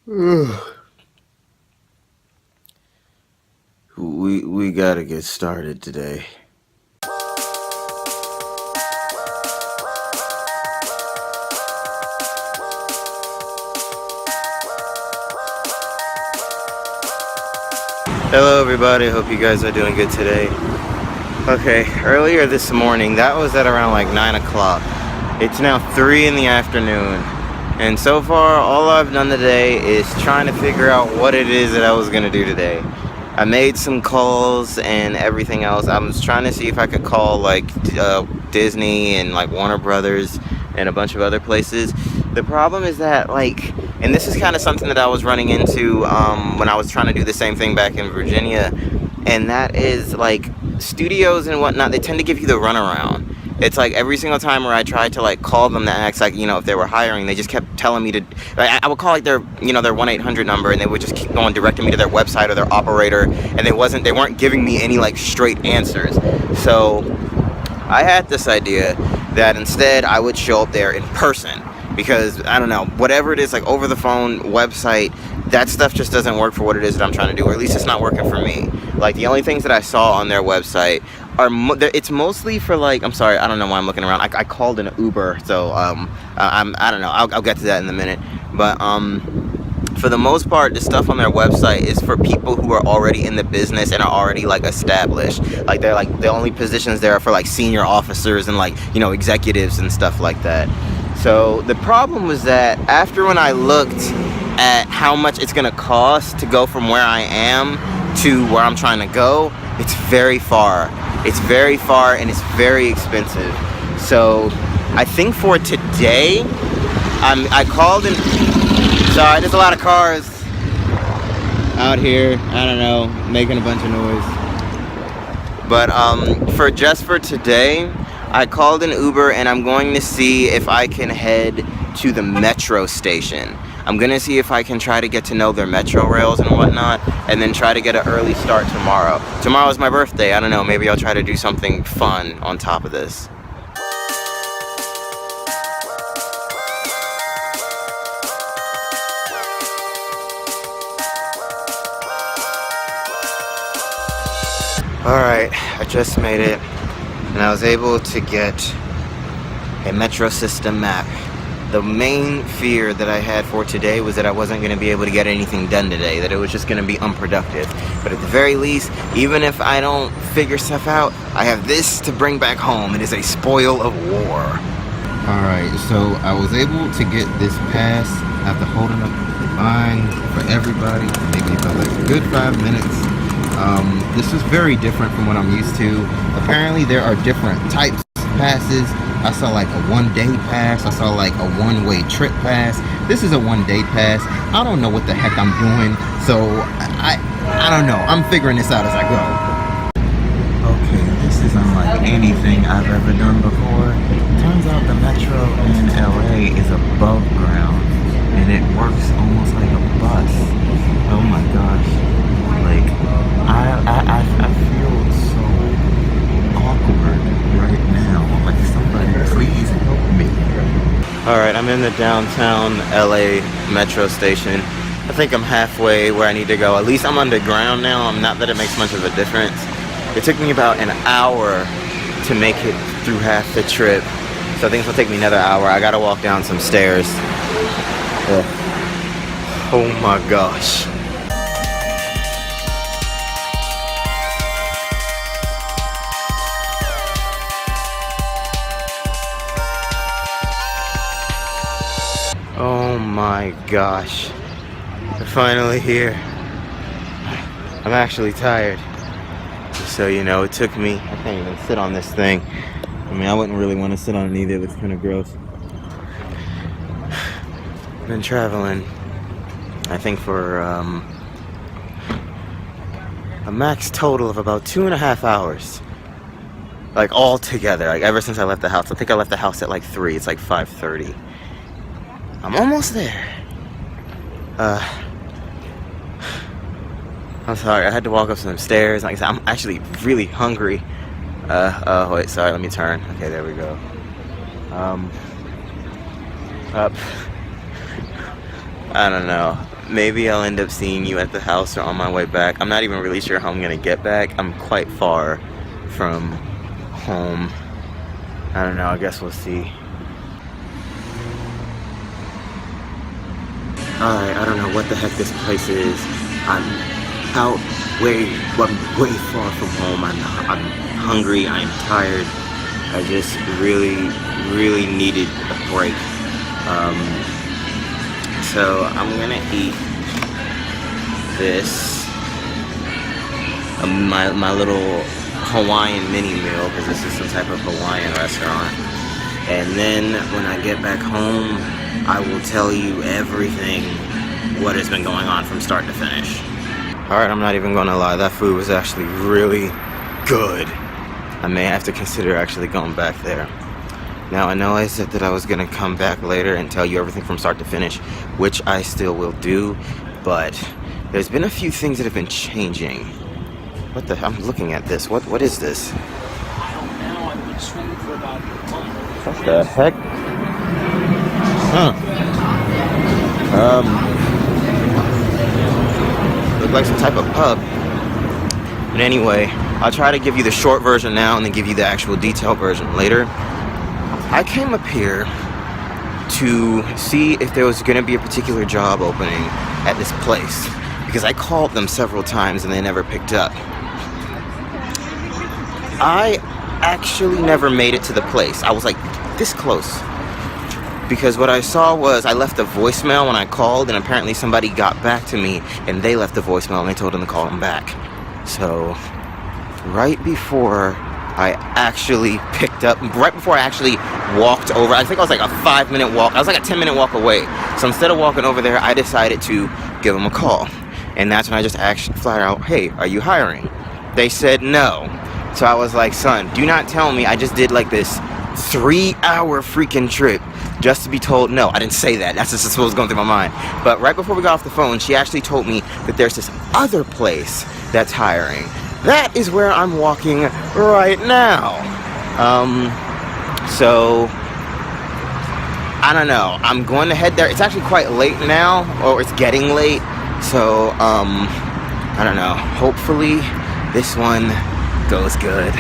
We gotta get started today. Hello everybody, hope you guys are doing good today. Okay, earlier this morning, that was at around like 9 o'clock. It's now 3 in the afternoon. And so far, all I've done today is trying to figure out what it is that I was gonna do today. I made some calls and everything else. I was trying to see if I could call like Disney and like Warner Brothers and a bunch of other places. The problem is that like, and this is kind of something that I was running into when I was trying to do the same thing back in Virginia, and that is like studios and whatnot, they tend to give you the runaround. It's like every single time where I tried to like call them to ask like, you know, if they were hiring, they just kept telling me to, like, I would call like their, you know, their 1-800 number, and they would just keep going directing me to their website or their operator, and they weren't giving me any like straight answers. So I had this idea that instead I would show up there in person, because I don't know, whatever it is, like over the phone, website, that stuff just doesn't work for what it is that I'm trying to do, or at least it's not working for me. Like the only things that I saw on their website are it's mostly for like, I'm sorry, I don't know why I'm looking around. I called an Uber, so I don't know. I'll get to that in a minute. But for the most part, the stuff on their website is for people who are already in the business and are already like established. Like they're like, the only positions there are for like senior officers and like, you know, executives and stuff like that. So the problem was that after when I looked at how much it's gonna cost to go from where I am to where I'm trying to go, it's very far. It's very far and it's very expensive. So I think for today, I called and, sorry, there's a lot of cars out here, I don't know, making a bunch of noise. But for today, I called an Uber and I'm going to see if I can head to the metro station. I'm gonna see if I can try to get to know their metro rails and whatnot, and then try to get an early start tomorrow. Tomorrow's my birthday, I don't know, maybe I'll try to do something fun on top of this. Alright, I just made it, and I was able to get a metro system map. The main fear that I had for today was that I wasn't going to be able to get anything done today, that it was just going to be unproductive. But at the very least, even if I don't figure stuff out, I have this to bring back home. It is a spoil of war. Alright, so I was able to get this pass after holding up the line for everybody, maybe for like a good 5 minutes. This is very different from what I'm used to. Apparently there are different types of passes. I saw like a 1-day pass. I saw like a 1-way trip pass. This is a 1-day pass. I don't know what the heck I'm doing, so I don't know. I'm figuring this out as I go. Okay, this is unlike anything I've ever done before. Turns out the metro in LA is above ground, and it works almost like a bus. Oh my gosh. Like, I feel so awkward right now. Like, somebody please help me. Alright, I'm in the downtown LA metro station. I think I'm halfway where I need to go. At least I'm underground now. Not that it makes much of a difference. It took me about an hour to make it through half the trip. So I think it's gonna take me another hour. I gotta walk down some stairs. Ugh. Oh my gosh. Oh my gosh, we're finally here. I'm actually tired. So, you know, it took me, I can't even sit on this thing. I mean, I wouldn't really want to sit on it either, it looks kind of gross. I've been traveling, I think for a max total of about 2.5 hours. Like all together, like ever since I left the house. I think I left the house at like 3, it's like 5:30. I'm almost there. I'm sorry, I had to walk up some stairs. Like I said, I'm actually really hungry. Wait, sorry, let me turn. Okay, there we go. Up. I don't know. maybe I'll end up seeing you at the house or on my way back. I'm not even really sure how I'm gonna get back. I'm quite far from home. I don't know, I guess we'll see. Alright, I don't know what the heck this place is. I'm way far from home. I'm hungry, I'm tired. I just really needed a break. So I'm gonna eat this, my little Hawaiian mini meal, because this is some type of Hawaiian restaurant. And then when I get back home, I will tell you everything, what has been going on from start to finish. Alright, I'm not even gonna lie, that food was actually really good. I may have to consider actually going back there. Now, I know I said that I was gonna come back later and tell you everything from start to finish, which I still will do, but there's been a few things that have been changing. What the hell? I'm looking at this. What is this? I don't know. I've been swimming for about a month. What the heck? Huh. Look like some type of pub. But anyway, I'll try to give you the short version now and then give you the actual detailed version later. I came up here to see if there was going to be a particular job opening at this place, because I called them several times and they never picked up. I actually never made it to the place. I was like this close, because what I saw was I left a voicemail when I called, and apparently somebody got back to me and they left a voicemail and they told them to call them back. So right before I actually picked up, right before I actually walked over, I think I was like a 5-minute walk, I was like a 10-minute walk away. So instead of walking over there, I decided to give them a call. And that's when I just asked flat out, hey, are you hiring? They said no. So I was like, son, do not tell me I just did like this 3-hour freaking trip just to be told no. I didn't say that. That's just what was going through my mind. But right before we got off the phone, she actually told me that there's this other place that's hiring. That is where I'm walking right now. So I don't know. I'm going to head there. It's actually quite late now, or it's getting late. So I don't know. Hopefully this one goes good.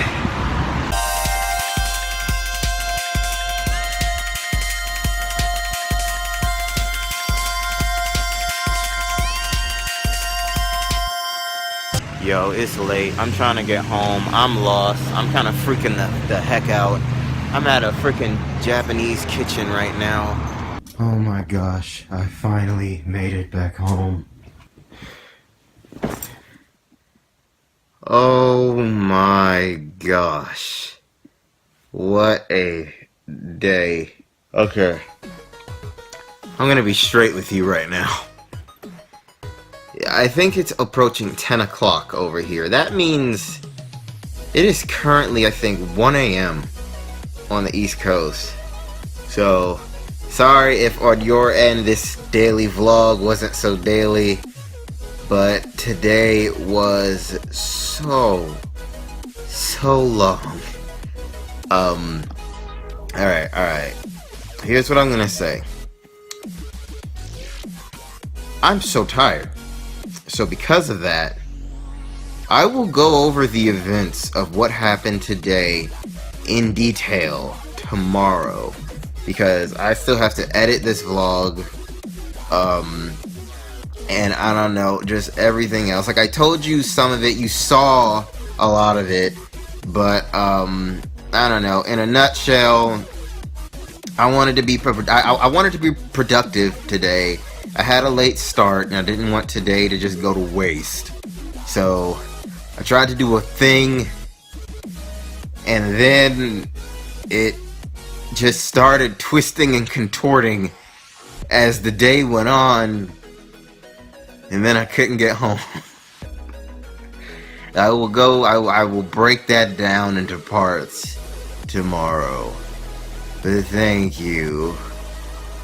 Yo, it's late. I'm trying to get home. I'm lost. I'm kind of freaking the heck out. I'm at a freaking Japanese kitchen right now. Oh my gosh, I finally made it back home. Oh my gosh. What a day. Okay. I'm gonna be straight with you right now. I think it's approaching 10 o'clock over here. That means it is currently, I think, 1 a.m. on the East Coast. So, sorry if on your end this daily vlog wasn't so daily, but today was so long. Alright. Here's what I'm gonna say. I'm so tired. So because of that, I will go over the events of what happened today in detail tomorrow, because I still have to edit this vlog, and I don't know, just everything else. Like I told you some of it, you saw a lot of it, but I don't know, in a nutshell, I wanted to be productive today. I had a late start and I didn't want today to just go to waste. So I tried to do a thing, and then it just started twisting and contorting as the day went on, and then I couldn't get home. I will break that down into parts tomorrow. But thank you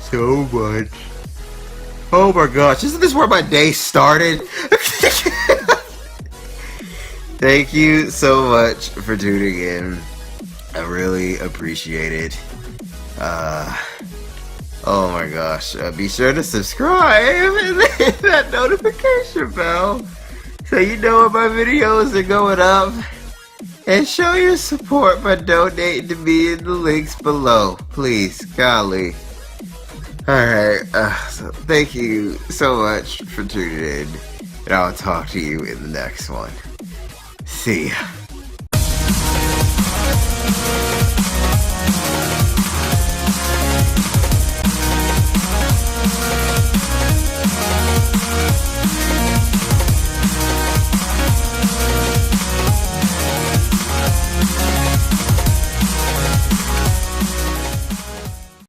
so much. Oh my gosh, isn't this where my day started? Thank you so much for tuning in. I really appreciate it. Oh my gosh. Be sure to subscribe and hit that notification bell so you know when my videos are going up. And show your support by donating to me in the links below. Please, golly. Alright, so thank you so much for tuning in. And I'll talk to you in the next one. See ya.